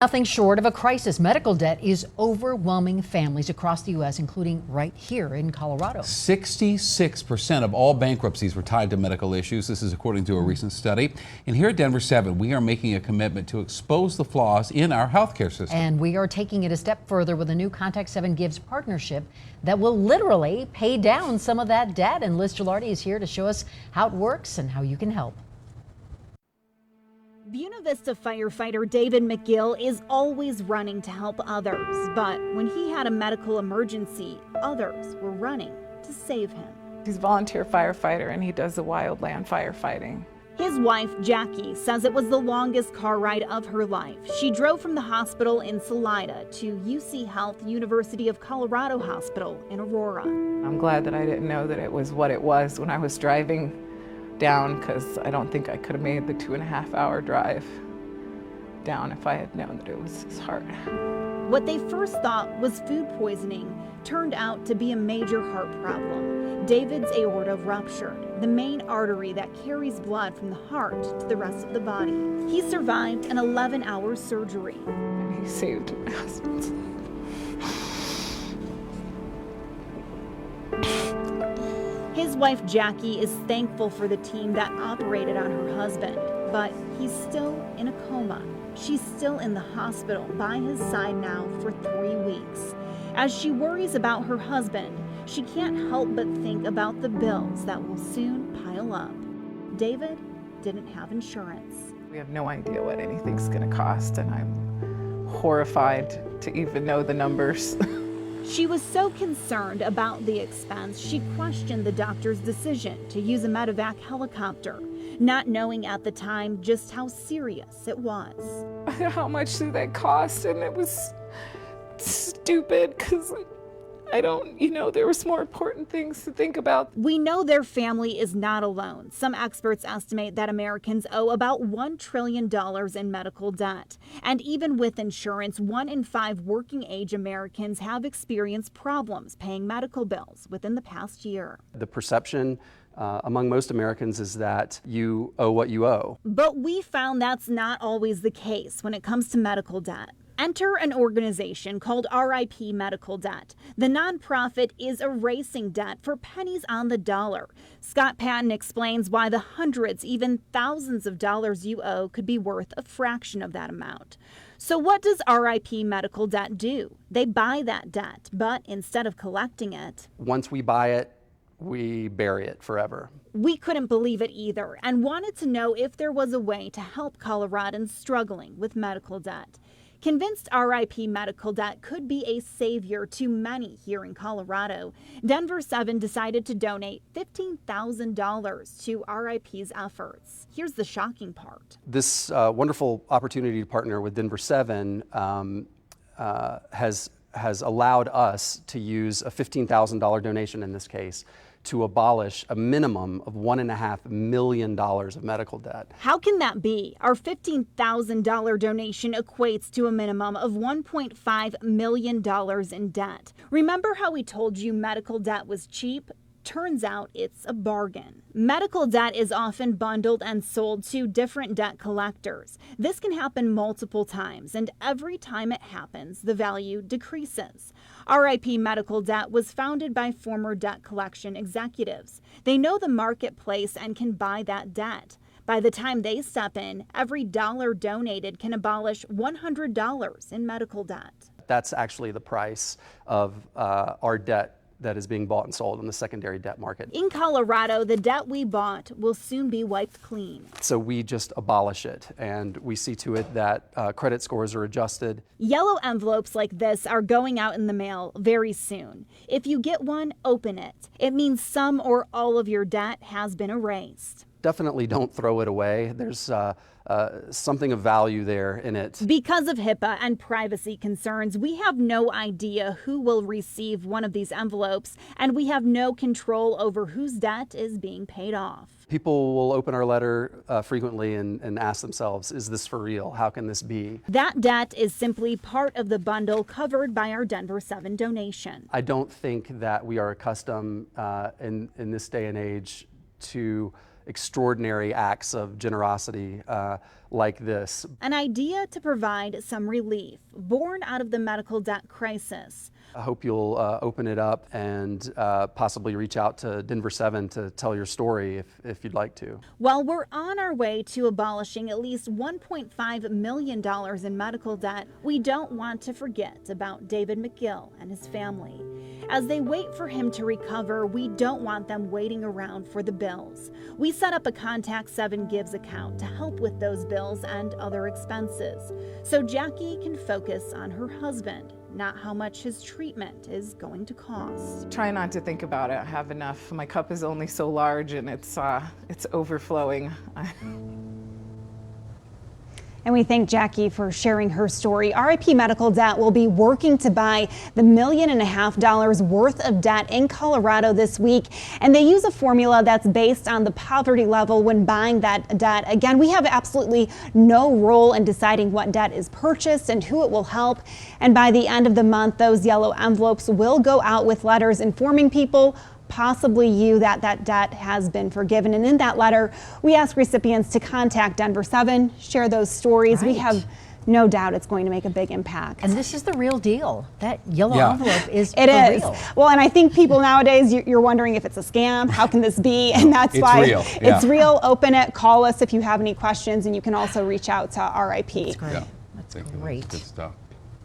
Nothing short of a crisis. Medical debt is overwhelming families across the U.S., including right here in Colorado. 66% of all bankruptcies were tied to medical issues. This is according to a recent study. And here at Denver 7, we are making a commitment to expose the flaws in our healthcare system. And we are taking it a step further with a new Contact7 Gives partnership that will literally pay down some of that debt. And Liz Gilardi is here to show us how it works and how you can help. Buena Vista firefighter David McGill is always running to help others, but when he had a medical emergency, others were running to save him. He's a volunteer firefighter and he does the wildland firefighting. His wife, Jackie, says it was the longest car ride of her life. She drove from the hospital in Salida to UC Health University of Colorado Hospital in Aurora. I'm glad that I didn't know that it was what it was when I was driving down, because I don't think I could have made the 2.5-hour drive down if I had known that it was this hard. What they first thought was food poisoning turned out to be a major heart problem. David's aorta ruptured, the main artery that carries blood from the heart to the rest of the body. He survived an 11-hour surgery. And he saved my husband's life. His wife, Jackie, is thankful for the team that operated on her husband, but he's still in a coma. She's still in the hospital by his side now for 3 weeks. As she worries about her husband, she can't help but think about the bills that will soon pile up. David didn't have insurance. We have no idea what anything's going to cost, and I'm horrified to even know the numbers. She was so concerned about the expense, she questioned the doctor's decision to use a medevac helicopter, not knowing at the time just how serious it was. How much did that cost? And it was stupid because there was more important things to think about. We know their family is not alone. Some experts estimate that Americans owe about $1 trillion in medical debt. And even with insurance, 1 in 5 working age Americans have experienced problems paying medical bills within the past year. The perception among most Americans is that you owe what you owe. But we found that's not always the case when it comes to medical debt. Enter an organization called RIP Medical Debt. The nonprofit is erasing debt for pennies on the dollar. Scott Patton explains why the hundreds, even thousands of dollars you owe could be worth a fraction of that amount. So what does RIP Medical Debt do? They buy that debt, but instead of collecting it, once we buy it, we bury it forever. We couldn't believe it either and wanted to know if there was a way to help Coloradans struggling with medical debt. Convinced RIP Medical Debt could be a savior to many here in Colorado, Denver 7 decided to donate $15,000 to RIP's efforts. Here's the shocking part. This wonderful opportunity to partner with Denver 7 has allowed us to use a $15,000 donation in this case to abolish a minimum of $1.5 million of medical debt. How can that be? Our $15,000 donation equates to a minimum of $1.5 million in debt. Remember how we told you medical debt was cheap? Turns out it's a bargain. Medical debt is often bundled and sold to different debt collectors. This can happen multiple times, and every time it happens, the value decreases. RIP Medical Debt was founded by former debt collection executives. They know the marketplace and can buy that debt. By the time they step in, every dollar donated can abolish $100 in medical debt. That's actually the price of our debt that is being bought and sold in the secondary debt market. In Colorado, the debt we bought will soon be wiped clean. So we just abolish it, and we see to it that credit scores are adjusted. Yellow envelopes like this are going out in the mail very soon. If you get one, open it. It means some or all of your debt has been erased. Definitely don't throw it away. There's something of value there in it. Because of HIPAA and privacy concerns, we have no idea who will receive one of these envelopes, and we have no control over whose debt is being paid off. People will open our letter frequently and ask themselves, is this for real? How can this be? That debt is simply part of the bundle covered by our Denver 7 donation. I don't think that we are accustomed in this day and age to extraordinary acts of generosity like this. An idea to provide some relief, born out of the medical debt crisis. I hope you'll open it up and possibly reach out to Denver 7 to tell your story if you'd like to. While we're on our way to abolishing at least $1.5 million in medical debt, we don't want to forget about David McGill and his family. As they wait for him to recover, we don't want them waiting around for the bills. We set up a Contact7 Gives account to help with those bills and other expenses, so Jackie can focus on her husband, not how much his treatment is going to cost. Try not to think about it. I have enough. My cup is only so large and it's overflowing. And we thank Jackie for sharing her story. RIP Medical Debt will be working to buy the $1.5 million worth of debt in Colorado this week. And they use a formula that's based on the poverty level when buying that debt. Again, we have absolutely no role in deciding what debt is purchased and who it will help. And by the end of the month, those yellow envelopes will go out with letters informing people, possibly you, that that debt has been forgiven. And in that letter, we ask recipients to contact Denver 7, share those stories. We have no doubt it's going to make a big impact. And this is the real deal. That yellow envelope is real. Well, and I think people nowadays, you're wondering if it's a scam. How can this be? And that's why real. It's real. Open it. Call us if you have any questions. And you can also reach out to RIP. That's great. That's great. Good stuff.